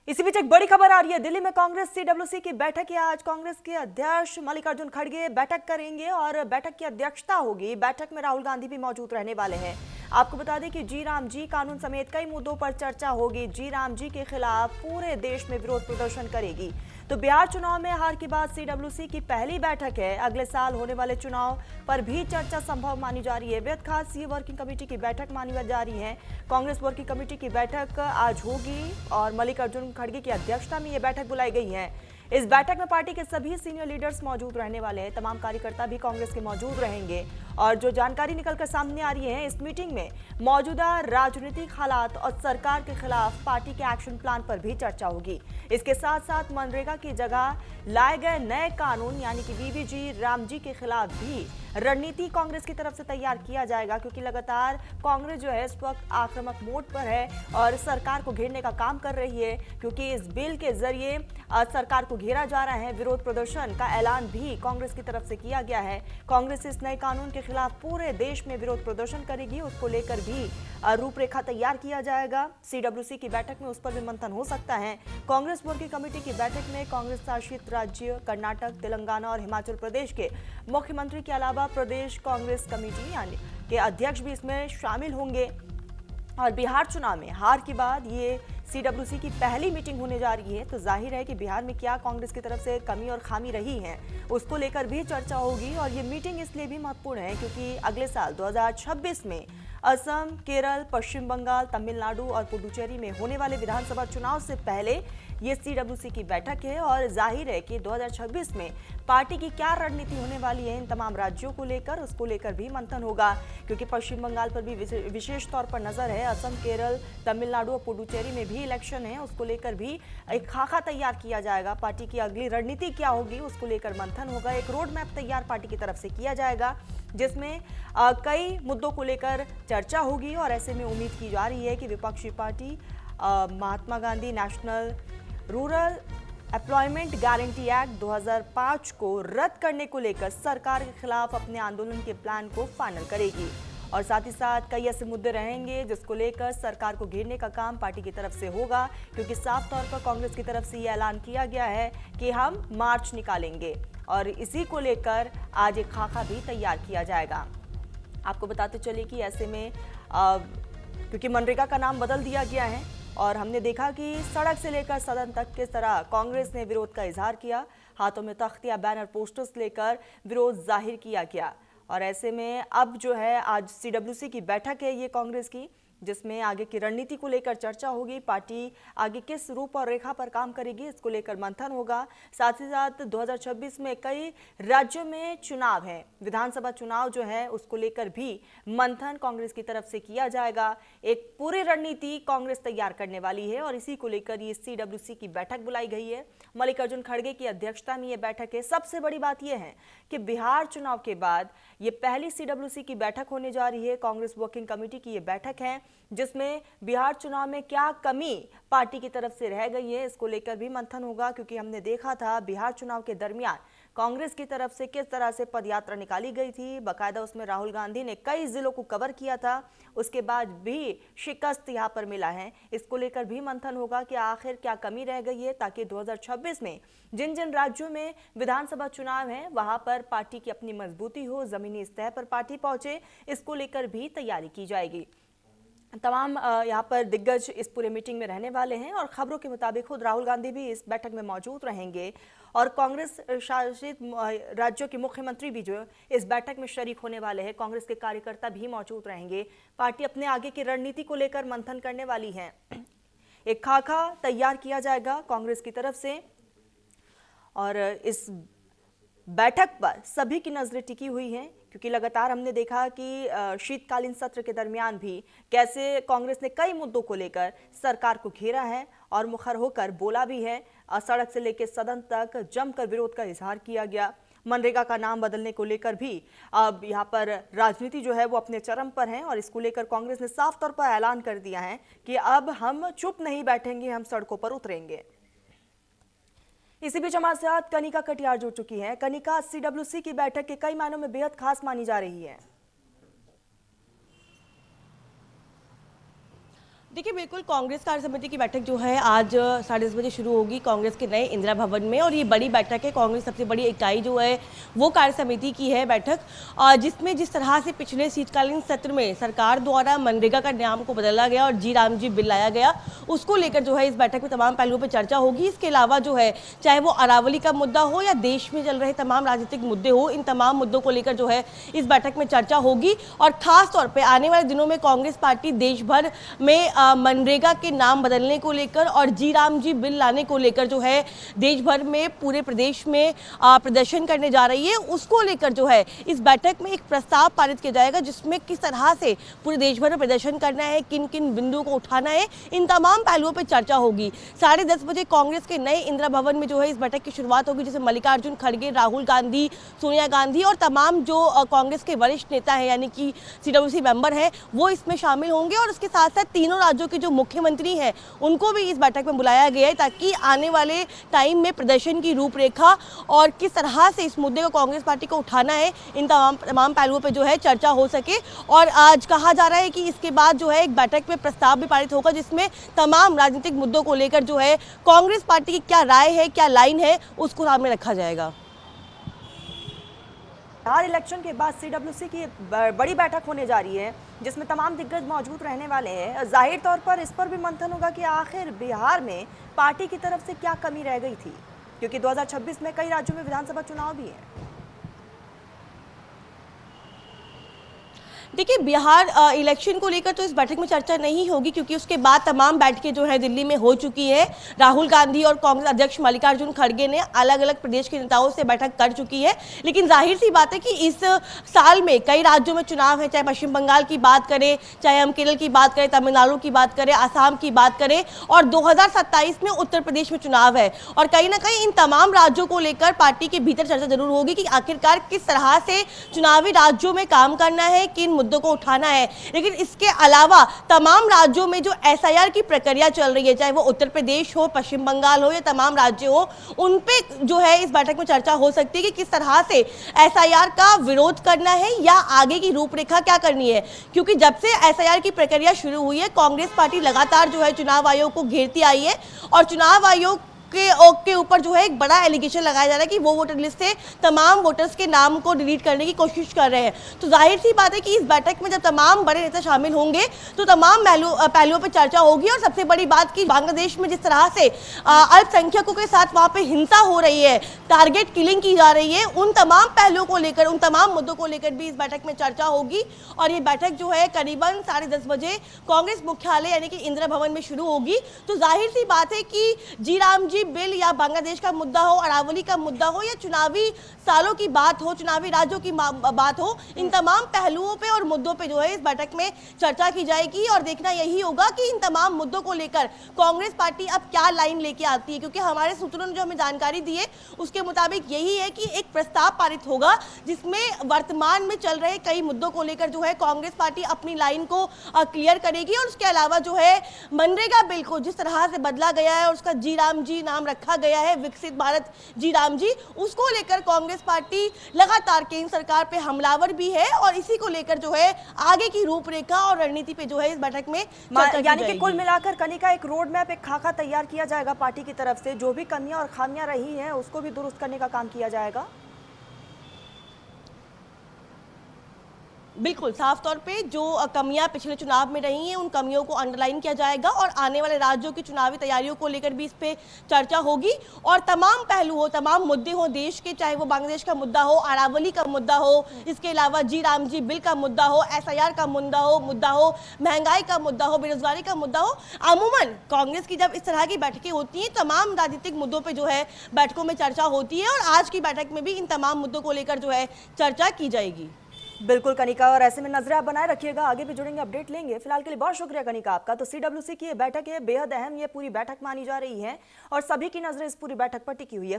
इसी बीच एक बड़ी खबर आ रही है। दिल्ली में कांग्रेस सीडब्ल्यूसी की बैठक है। आज कांग्रेस के अध्यक्ष मल्लिकार्जुन खड़गे बैठक करेंगे और बैठक की अध्यक्षता होगी। बैठक में राहुल गांधी भी मौजूद रहने वाले हैं। आपको बता दें कि जी राम जी कानून समेत कई मुद्दों पर चर्चा होगी। जी राम जी के खिलाफ पूरे देश में विरोध प्रदर्शन करेगी। तो बिहार चुनाव में हार के बाद सीडब्ल्यूसी की पहली बैठक है। अगले साल होने वाले चुनाव पर भी चर्चा संभव मानी जा रही है। बेहद खास ये वर्किंग कमेटी की बैठक मानी जा रही है। कांग्रेस वर्किंग कमेटी की बैठक आज होगी और मल्लिकार्जुन खड़गे की अध्यक्षता में यह बैठक बुलाई गई है। इस बैठक में पार्टी के सभी सीनियर लीडर्स मौजूद रहने वाले हैं। तमाम कार्यकर्ता भी कांग्रेस के मौजूद रहेंगे और जो जानकारी निकलकर सामने आ रही है, इस मीटिंग में मौजूदा राजनीतिक हालात और सरकार के खिलाफ पार्टी के एक्शन प्लान पर भी चर्चा होगी। इसके साथ साथ मनरेगा की जगह लाए गए नए कानून यानी कि बीबीजी राम जी के खिलाफ भी रणनीति कांग्रेस की तरफ से तैयार किया जाएगा, क्योंकि लगातार कांग्रेस जो है इस वक्त आक्रामक मोड पर है और सरकार को घेरने का काम कर रही है, क्योंकि इस बिल के जरिए सरकार को घेरा जा रहा है। विरोध प्रदर्शन का ऐलान भी कांग्रेस की तरफ से किया गया है। कांग्रेस इस नए कानून के खिलाफ पूरे देश में विरोध प्रदर्शन करेगी। उसको लेकर भी रूपरेखा तैयार किया जाएगा। सीडब्ल्यूसी की बैठक में उस पर भी मंथन हो सकता है। कांग्रेस वर्किंग कमेटी की बैठक में कांग्रेस शासित राज्य कर्नाटक, तेलंगाना और हिमाचल प्रदेश के मुख्यमंत्री के अलावा प्रदेश कांग्रेस कमेटी यानी के अध्यक्ष भी इसमें शामिल होंगे। और बिहार चुनाव में हार के बाद ये सीडब्ल्यूसी की पहली मीटिंग होने जा रही है, तो जाहिर है कि बिहार में क्या कांग्रेस की तरफ से कमी और खामी रही है उसको लेकर भी चर्चा होगी। और ये मीटिंग इसलिए भी महत्वपूर्ण है क्योंकि अगले साल 2026 में असम, केरल, पश्चिम बंगाल, तमिलनाडु और पुडुचेरी में होने वाले विधानसभा चुनाव से पहले ये सीडब्ल्यूसी की बैठक है। और जाहिर है कि 2026 में पार्टी की क्या रणनीति होने वाली है इन तमाम राज्यों को लेकर, उसको लेकर भी मंथन होगा, क्योंकि पश्चिम बंगाल पर भी विशेष तौर पर नजर है। असम, केरल, तमिलनाडु और पुडुचेरी में भी इलेक्शन है, उसको लेकर भी एक खाका तैयार किया जाएगा। पार्टी की अगली रणनीति क्या होगी उसको लेकर मंथन होगा। एक रोड मैप तैयार पार्टी की तरफ से किया जाएगा, जिसमें कई मुद्दों को लेकर चर्चा होगी। और ऐसे में उम्मीद की जा रही है कि विपक्षी party Mahatma Gandhi national rural employment guarantee act 2005 को रद्द करने को लेकर सरकार के खिलाफ अपने आंदोलन के प्लान को फाइनल करेगी। और साथ ही साथ कई ऐसे मुद्दे रहेंगे जिसको लेकर सरकार को घेरने का काम पार्टी की तरफ से होगा, क्योंकि साफ तौर पर कांग्रेस की तरफ से ये ऐलान किया गया है कि हम मार्च निकालेंगे और इसी को लेकर आज एक खाका भी तैयार किया जाएगा। आपको बताते चले कि ऐसे में क्योंकि मनरेगा का नाम बदल दिया गया है और हमने देखा कि सड़क से लेकर सदन तक किस तरह कांग्रेस ने विरोध का इजहार किया। हाथों में तख्तियां, बैनर, पोस्टर्स लेकर विरोध जाहिर किया गया। और ऐसे में अब जो है आज सीडब्ल्यूसी की बैठक है ये कांग्रेस की, जिसमें आगे की रणनीति को लेकर चर्चा होगी। पार्टी आगे किस रूप और रेखा पर काम करेगी इसको लेकर मंथन होगा। साथ ही साथ 2026 में कई राज्यों में चुनाव है, विधानसभा चुनाव जो है उसको लेकर भी मंथन कांग्रेस की तरफ से किया जाएगा। एक पूरी रणनीति कांग्रेस तैयार करने वाली है और इसी को लेकर ये सीडब्ल्यूसी की बैठक बुलाई गई है। मल्लिकार्जुन खड़गे की अध्यक्षता में ये बैठक है। सबसे बड़ी बात यह है कि बिहार चुनाव के बाद ये पहली सीडब्ल्यूसी की बैठक होने जा रही है। कांग्रेस वर्किंग कमेटी की ये बैठक है जिसमें बिहार चुनाव में क्या कमी पार्टी की तरफ से रह गई है इसको लेकर भी मंथन होगा, क्योंकि हमने देखा था बिहार चुनाव के दरमियान कांग्रेस की तरफ से किस तरह से पदयात्रा निकाली गई थी। बाकायदा उसमें राहुल गांधी ने कई जिलों को कवर किया था, उसके बाद भी शिकस्त यहां पर मिला है। इसको लेकर भी मंथन होगा कि आखिर क्या कमी रह गई है, ताकि 2026 में जिन जिन राज्यों में विधानसभा चुनाव है वहां पर पार्टी की अपनी मजबूती हो, जमीनी सतह पर पार्टी पहुंचे, इसको लेकर भी तैयारी की जाएगी। तमाम यहाँ पर दिग्गज इस पूरे मीटिंग में रहने वाले हैं और खबरों के मुताबिक खुद राहुल गांधी भी इस बैठक में मौजूद रहेंगे और कांग्रेस शासित राज्यों के मुख्यमंत्री भी जो इस बैठक में शरीक होने वाले हैं। कांग्रेस के कार्यकर्ता भी मौजूद रहेंगे। पार्टी अपने आगे की रणनीति को लेकर मंथन करने वाली है। एक खाका तैयार किया जाएगा कांग्रेस की तरफ से और इस बैठक पर सभी की नजरें टिकी हुई हैं, क्योंकि लगातार हमने देखा कि शीतकालीन सत्र के दरमियान भी कैसे कांग्रेस ने कई मुद्दों को लेकर सरकार को घेरा है और मुखर होकर बोला भी है। सड़क से लेकर सदन तक जमकर विरोध का इजहार किया गया। मनरेगा का नाम बदलने को लेकर भी अब यहाँ पर राजनीति जो है वो अपने चरम पर है और इसको लेकर कांग्रेस ने साफ तौर पर ऐलान कर दिया है कि अब हम चुप नहीं बैठेंगे, हम सड़कों पर उतरेंगे। इसी बीच हमारे साथ कनिका कटियार जुड़ चुकी है। कनिका, सीडब्ल्यूसी की बैठक के कई मायनों में बेहद खास मानी जा रही है। देखिए, बिल्कुल कांग्रेस कार्य समिति की बैठक जो है आज 10:30 बजे शुरू होगी कांग्रेस के नए इंदिरा भवन में। और ये बड़ी बैठक है, कांग्रेस सबसे बड़ी इकाई जो है वो कार्य समिति की है बैठक, जिसमें जिस तरह से पिछले शीतकालीन सत्र में सरकार द्वारा मनरेगा का नाम को बदला गया और जी राम जी बिल लाया गया, उसको लेकर जो है इस बैठक में तमाम पहलुओं पर चर्चा होगी। इसके अलावा जो है चाहे वो अरावली का मुद्दा हो या देश में चल रहे तमाम राजनीतिक मुद्दे हो, इन तमाम मुद्दों को लेकर जो है इस बैठक में चर्चा होगी। और खास तौर पर आने वाले दिनों में कांग्रेस पार्टी देश भर में मनरेगा के नाम बदलने को लेकर और जी राम जी बिल लाने को लेकर जो है देश भर में पूरे प्रदेश में प्रदर्शन करने जा रही है। उसको लेकर जो है इस बैठक में एक प्रस्ताव पारित किया जाएगा, जिसमें किस तरह से पूरे देश भर में प्रदर्शन करना है, किन किन बिंदुओं को उठाना है, इन तमाम पहलुओं पर चर्चा होगी। 10:30 बजे कांग्रेस के नए इंदिरा भवन में जो है इस बैठक की शुरुआत होगी, जिसमें मल्लिकार्जुन खड़गे, राहुल गांधी, सोनिया गांधी और तमाम जो कांग्रेस के वरिष्ठ नेता है यानी कि CWC मेंबर है वो इसमें शामिल होंगे। और उसके साथ साथ तीनों राज्यों के जो मुख्यमंत्री हैं उनको भी इस बैठक में बुलाया गया है, ताकि आने वाले टाइम में प्रदर्शन की रूपरेखा और किस तरह से इस मुद्दे को कांग्रेस पार्टी को उठाना है, इन तमाम पहलुओं पर जो है चर्चा हो सके। और आज कहा जा रहा है कि इसके बाद जो है एक बैठक में प्रस्ताव भी पारित होगा, जिसमें तमाम राजनीतिक मुद्दों को लेकर जो है कांग्रेस पार्टी की क्या राय है, क्या लाइन है, उसको सामने रखा जाएगा। बिहार इलेक्शन के बाद CWC की बड़ी बैठक होने जा रही है, जिसमें तमाम दिग्गज मौजूद रहने वाले हैं। जाहिर तौर पर इस पर भी मंथन होगा कि आखिर बिहार में पार्टी की तरफ से क्या कमी रह गई थी, क्योंकि 2026 में कई राज्यों में विधानसभा चुनाव भी है। देखिए, बिहार इलेक्शन को लेकर तो इस बैठक में चर्चा नहीं होगी, क्योंकि उसके बाद तमाम बैठकें जो है दिल्ली में हो चुकी है। राहुल गांधी और कांग्रेस अध्यक्ष मल्लिकार्जुन खड़गे ने अलग अलग प्रदेश के नेताओं से बैठक कर चुकी है। लेकिन जाहिर सी बात है कि इस साल में कई राज्यों में चुनाव है, चाहे पश्चिम बंगाल की बात करें, चाहे हम केरल की बात करें, तमिलनाडु की बात करें, असम की बात करें, और 2027 में उत्तर प्रदेश में चुनाव है। और कहीं ना कहीं इन तमाम राज्यों को लेकर पार्टी के भीतर चर्चा जरूर होगी कि आखिरकार किस तरह से चुनावी राज्यों में काम करना है, किन मुद्दों को उठाना है। लेकिन इसके अलावा तमाम राज्यों में जो SIR की प्रक्रिया चल रही है, चाहे वो उत्तर प्रदेश हो, पश्चिम बंगाल हो या तमाम राज्य हो, उन पे जो है इस बैठक में चर्चा हो सकती है कि किस तरह से SIR का विरोध करना है या आगे की रूपरेखा क्या करनी है। क्योंकि जब से SIR की प्रक्रिया शुरू हुई है, कांग्रेस पार्टी लगातार जो है चुनाव आयोग को घेरती आई है और चुनाव आयोग के ऊपर जो है एक बड़ा एलिगेशन लगाया जा रहा है कि वो वोटर लिस्ट से तमाम वोटर्स के नाम को डिलीट करने की कोशिश कर रहे हैं। तो जाहिर सी बात है कि इस बैठक में जब तमाम बड़े नेता शामिल होंगे तो तमाम पहलुओं पर चर्चा होगी। और सबसे बड़ी बात कि बांग्लादेश में जिस तरह से अल्पसंख्यकों के साथ वहां पे हिंसा हो रही है, टारगेट किलिंग की जा रही है, उन तमाम पहलुओं को लेकर, उन तमाम मुद्दों को लेकर भी इस बैठक में चर्चा होगी। और ये बैठक जो है करीबन 10:30 बजे कांग्रेस मुख्यालय यानी कि इंदिरा भवन में शुरू होगी। तो जाहिर सी बात है कि जी राम बिल या बांग्लादेश का मुद्दा हो, अरावली का मुद्दा हो या चुनावी सालों की बात हो, चुनावी राज्यों की बात हो, इन तमाम पहलुओं पे और मुद्दों पे जो है इस बैठक में चर्चा की जाएगी। और देखना यही होगा कि इन तमाम मुद्दों को लेकर कांग्रेस पार्टी अब क्या लाइन लेके आती है, क्योंकि हमारे सूत्रों ने जो हमें जानकारी दी है उसके मुताबिक यही है कि एक प्रस्ताव पारित होगा, जिसमें वर्तमान में चल रहे कई मुद्दों को लेकर जो है कांग्रेस पार्टी अपनी लाइन को क्लियर करेगी। और उसके अलावा जो है मनरेगा बिल को जिस तरह से बदला गया है और उसका जी राम जी नाम रखा गया है, विकसित भारत जी राम जी, उसको लेकर कांग्रेस पार्टी लगातार केंद्र सरकार पे हमलावर भी है। और इसी को लेकर जो है आगे की रूपरेखा और रणनीति पे जो है इस बैठक में यानी कि कुल मिलाकर कनिका एक रोड मैप, एक खाका तैयार किया जाएगा पार्टी की तरफ से, जो भी कमियां और खामियां रही हैं उसको भी दुरुस्त करने का काम किया जाएगा। बिल्कुल साफ तौर पे जो कमियां पिछले चुनाव में रही हैं उन कमियों को अंडरलाइन किया जाएगा और आने वाले राज्यों की चुनावी तैयारियों को लेकर भी इस पे चर्चा होगी। और तमाम पहलू हो, तमाम मुद्दे हो देश के, चाहे वो बांग्लादेश का मुद्दा हो, अरावली का मुद्दा हो, इसके अलावा जी राम जी बिल का मुद्दा हो, SIR का मुद्दा हो, महंगाई का मुद्दा हो, बेरोजगारी का मुद्दा हो। अमूमन कांग्रेस की जब इस तरह की बैठकें होती हैं, तमाम राजनीतिक मुद्दों पर जो है बैठकों में चर्चा होती है। और आज की बैठक में भी इन तमाम मुद्दों को लेकर जो है चर्चा की जाएगी। बिल्कुल कनिका, और ऐसे में नजरें आप बनाए रखिएगा, आगे भी जुड़ेंगे, अपडेट लेंगे। फिलहाल के लिए बहुत शुक्रिया कनिका आपका। तो CWC की ये बैठक है, बेहद अहम ये पूरी बैठक मानी जा रही है और सभी की नजरें इस पूरी बैठक पर टिकी हुई है।